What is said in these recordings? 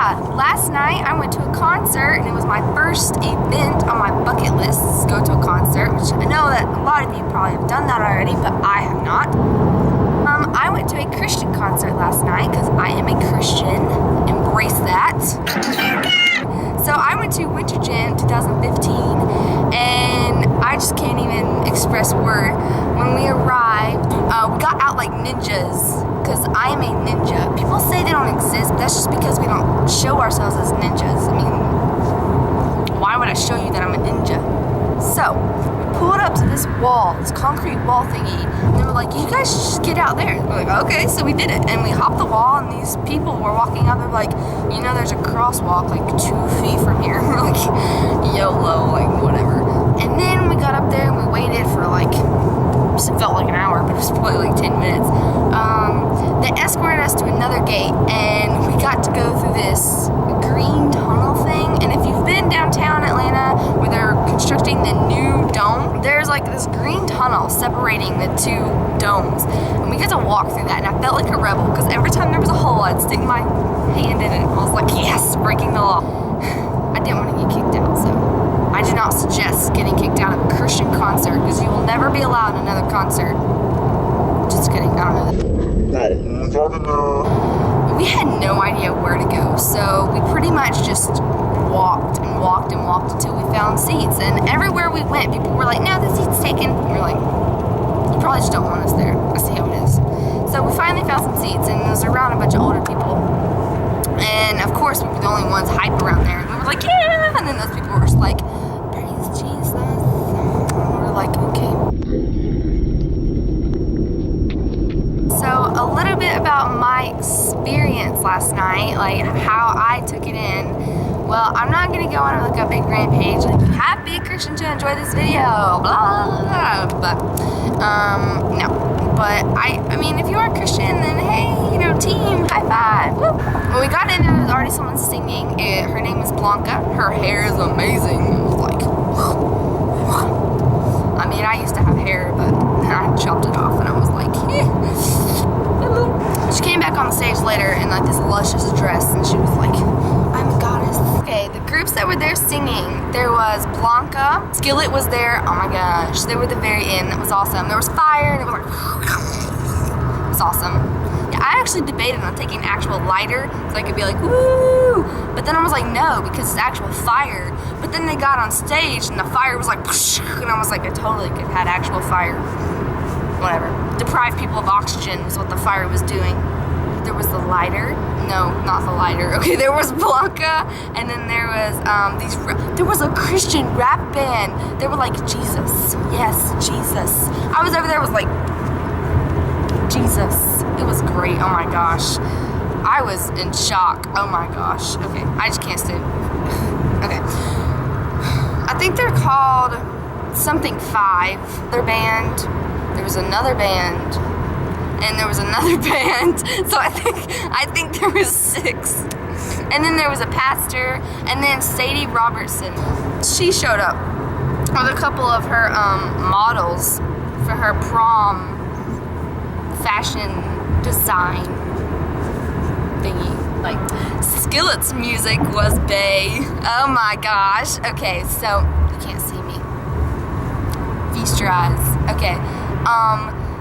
yeah, last night I went to a concert, and it was my first event on my bucket list is go to a concert, which I know that a lot of you probably have done that already, but I have not. I went to a Christian concert last night because I am a Christian. Embrace that. So I went to Winter Jam 2015, and I just can't even express word. When we arrived, we got out like ninjas, because I am a ninja. People say they don't exist, but that's just because we don't show ourselves as ninjas. I mean, why would I show you that I'm a ninja? So, we pulled up to this wall, this concrete wall thingy, and they were like, you guys should just get out there. We're like, okay, so we did it. And we hopped the wall, and these people were walking out. They're like, you know, there's a crosswalk like 2 feet from here. We're like, YOLO, like, whatever. And then we got up there, and we waited for like, it felt like an hour, but it was probably like 10 minutes. They escorted us to another gate, and we got to go through this green tunnel thing. And if you've been downtown Atlanta where they're constructing the new dome, there's like this green tunnel separating the two domes, and we got to walk through that. And I felt like a rebel, because every time there was a hole, I'd stick my hand in it. I was like, yes, breaking the law. I didn't want to get kicked out, so I do not suggest getting kicked out of a Christian concert, because you will never be allowed in another concert. Just kidding, I don't know. We had no idea where to go, so we pretty much just walked and walked and walked until we found seats. And everywhere we went, people were like, no, the seat's taken. And we were like, you probably just don't want us there. I see how it is. So we finally found some seats, and it was around a bunch of older people. And of course, we were the only ones hype around there. And we were like, yeah! And then those people were just like, praise Jesus. And we were like, okay. So a little bit about my experience last night, like how I took it in. Well, I'm not going to go on like a big rampage, like, you have to be a Christian to enjoy this video, blah, blah, blah. But, no. But, I mean, if you are a Christian, then hey, you know, team, high five, woo. When we got in, there was already someone singing. Her name is Blanca. Her hair is amazing. It was like, I mean, I used to have hair, but I chopped it off, and I was like, She came back on the stage later in like this luscious dress, and she was like, I'm a goddess. Okay, the groups that were there singing, there was Blanca, Skillet was there, oh my gosh, they were at the very end, that was awesome. There was fire, and it was like, it was awesome. Yeah, I actually debated on taking an actual lighter, so I could be like, woo, but then I was like, no, because it's actual fire. But then they got on stage, and the fire was like, and I was like, I totally could have had actual fire. Whatever. Deprive people of oxygen was what the fire was doing. There was the lighter. No, not the lighter. Okay, there was Blanca, and then there was there was a Christian rap band. They were like, Jesus, yes, Jesus. I was over there, was like, Jesus. It was great. Oh my gosh. I was in shock. Oh my gosh. Okay, I just can't stand. Okay. I think they're called something 5. Their band. There was another band, and there was another band, so I think there was 6. And then there was a pastor, and then Sadie Robertson. She showed up with a couple of her models for her prom fashion design thingy. Like, Skillet's music was bae. Oh my gosh. Okay, so you can't see me. Feast your eyes. Okay.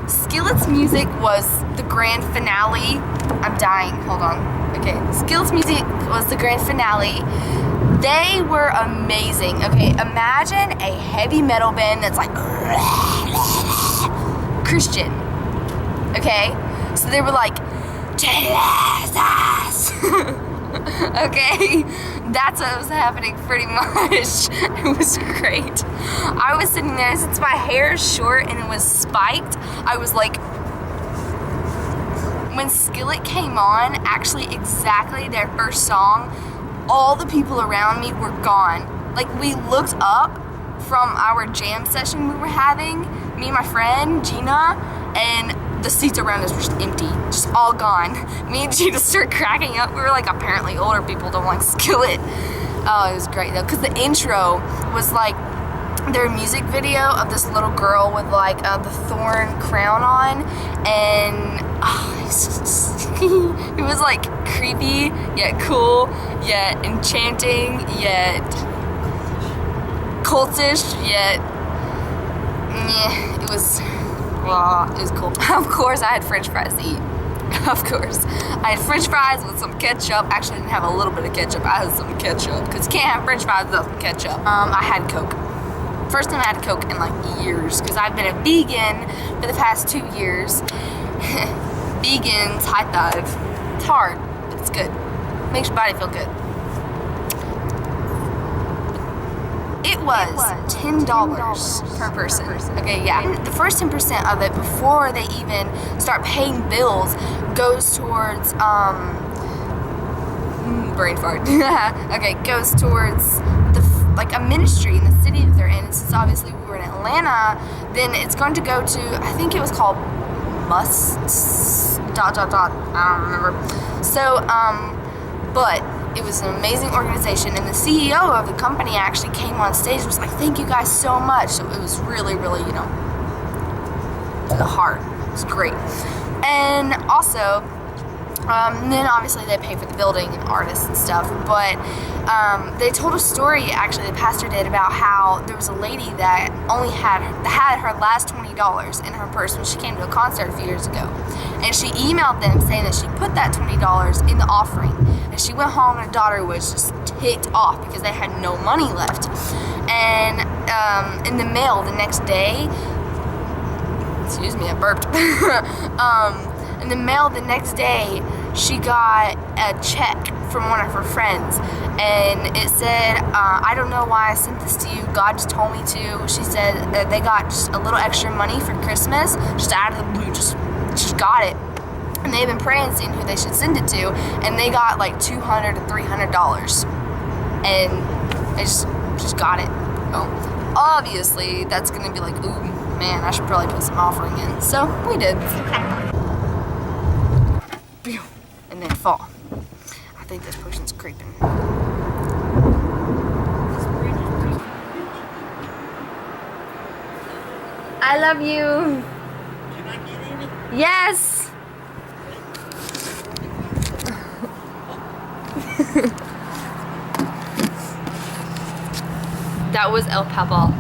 Skillet's music was the grand finale. I'm dying, hold on. Okay, Skillet's music was the grand finale. They were amazing. Okay, imagine a heavy metal band that's like Christian. Okay, so they were like, Jesus. Okay, that's what was happening pretty much. It was great. I was sitting there, since my hair is short and it was spiked, I was like, when Skillet came on, actually exactly their first song, all the people around me were gone. Like, we looked up from our jam session we were having, me and my friend, Gina, and the seats around us were just empty, just all gone. Me and Gina started cracking up. We were like, apparently older people don't like Skillet. Oh, it was great though, because the intro was like their music video of this little girl with like the thorn crown on, and It was like creepy, yet cool, yet enchanting, yet cultish, yet it was cool. Of course I had french fries to eat. Of course. I had french fries with some ketchup. Actually, I didn't have a little bit of ketchup. I had some ketchup because you can't have french fries without some ketchup. I had Coke. First time I had Coke in like years because I've been a vegan for the past 2 years. Vegans, high five. It's hard, but it's good. Makes your body feel good. It was $10 per person. Okay, yeah. And the first 10% of it, before they even start paying bills, goes towards, brain fart. Okay, goes towards like a ministry in the city that they're in. And since obviously we were in Atlanta, then it's going to go to, I think it was called I don't remember. So, but it was an amazing organization, and the CEO of the company actually came on stage and was like, thank you guys so much. So it was really, really, to the heart. It was great. And also, then obviously they pay for the building and artists and stuff, but they told a story, actually, the pastor did, about how there was a lady that only had her last $20 in her purse when she came to a concert a few years ago. And she emailed them saying that she put that $20 in the offering. And she went home and her daughter was just ticked off because they had no money left. And in the mail the next day, excuse me, I burped. In the mail the next day, she got a check from one of her friends, and it said, I don't know why I sent this to you, God just told me to. She said they got just a little extra money for Christmas, just out of the blue, just got it. And they've been praying, seeing who they should send it to, and they got like $200 to $300, and they just got it. Oh, obviously that's gonna be like, ooh, man, I should probably put some offering in. So we did. And then fall. I think this person's creeping. I love you. Can I get in it? Yes. That was El Papa.